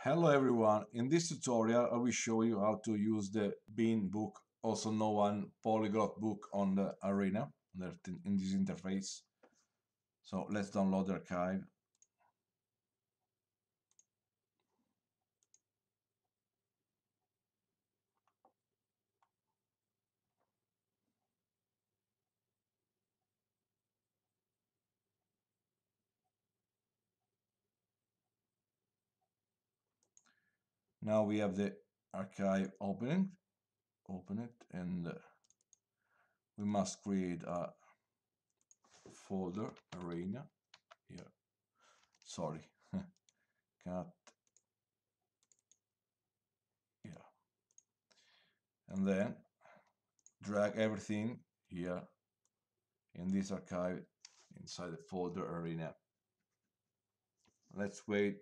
Hello everyone, in this tutorial I will show you how to use the Bean book, also known as Polyglot book on the Arena in this interface. So let's download the archive. Now we have the archive open it, and we must create a folder Arena here. Sorry, cat here, and then drag everything here in this archive inside the folder Arena. Let's wait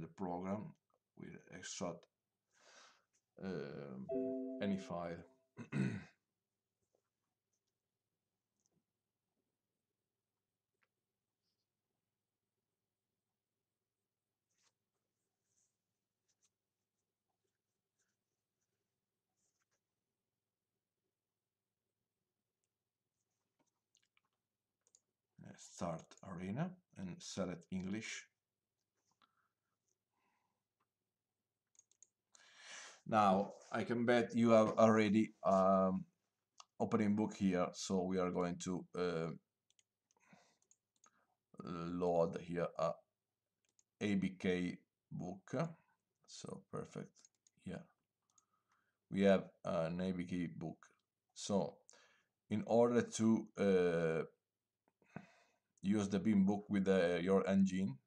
the program will extract any file. Start Arena and select English. Now I can bet you have already opening book here, so we are going to load here a ABK book. So perfect. Yeah, we have an ABK book. So in order to use the Beam book with your engine,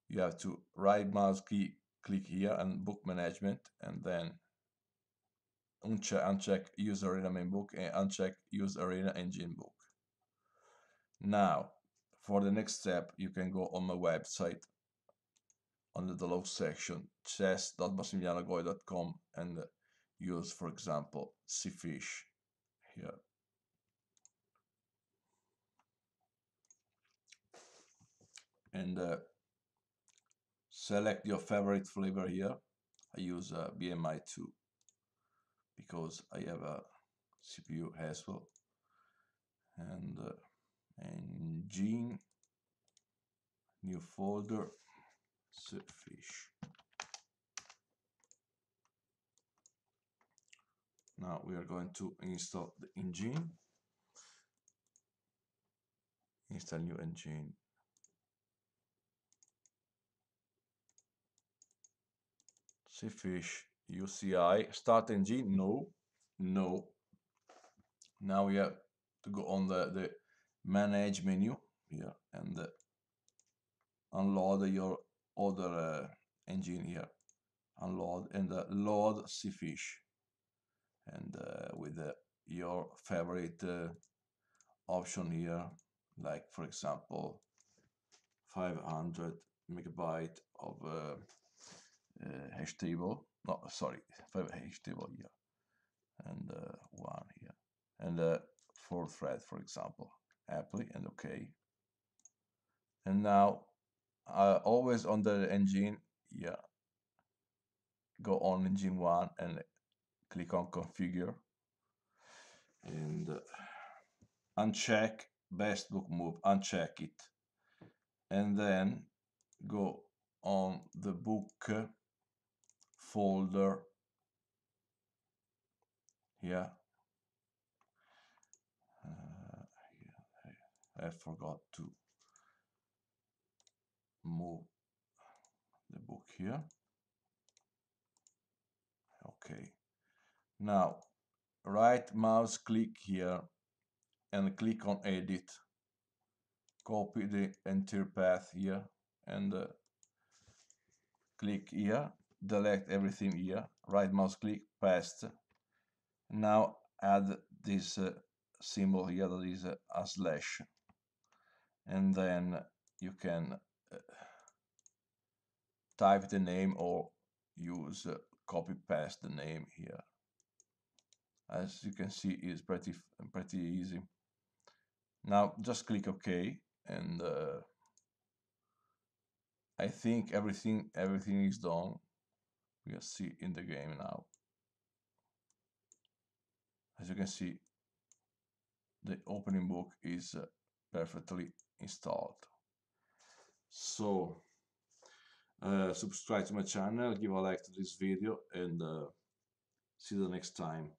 you have to right mouse key, click here and book management, and then uncheck use arena main book and uncheck use arena engine book. Now for the next step you can go on my website under the log section chess.massimilianogoy.com and use, for example, cfish here. And select your favorite flavor here. I use BMI2 because I have a CPU as well. And engine, new folder, fish. Now we are going to install the engine. Install new engine. Cfish UCI start engine. No. Now we have to go on the manage menu here and unload your other engine here. Unload and load cfish and with your favorite option here, like for example 500 megabyte of hash table. No, sorry, 5 hash table here and one here and 4 thread, for example. Apply and OK. And now always on the engine, yeah, go on engine 1 and click on configure and uncheck best book move, uncheck it, and then go on the book folder here. I forgot to move the book here. Okay, now right mouse click here and click on edit, copy the entire path here and click here, delete everything here, right mouse click, paste. Now add this symbol here that is a slash, and then you can type the name or use copy paste the name here. As you can see, it's pretty easy. Now just click OK and I think everything is done. We can see in the game now. As you can see, the opening book is perfectly installed. So subscribe to my channel, give a like to this video, and see you the next time.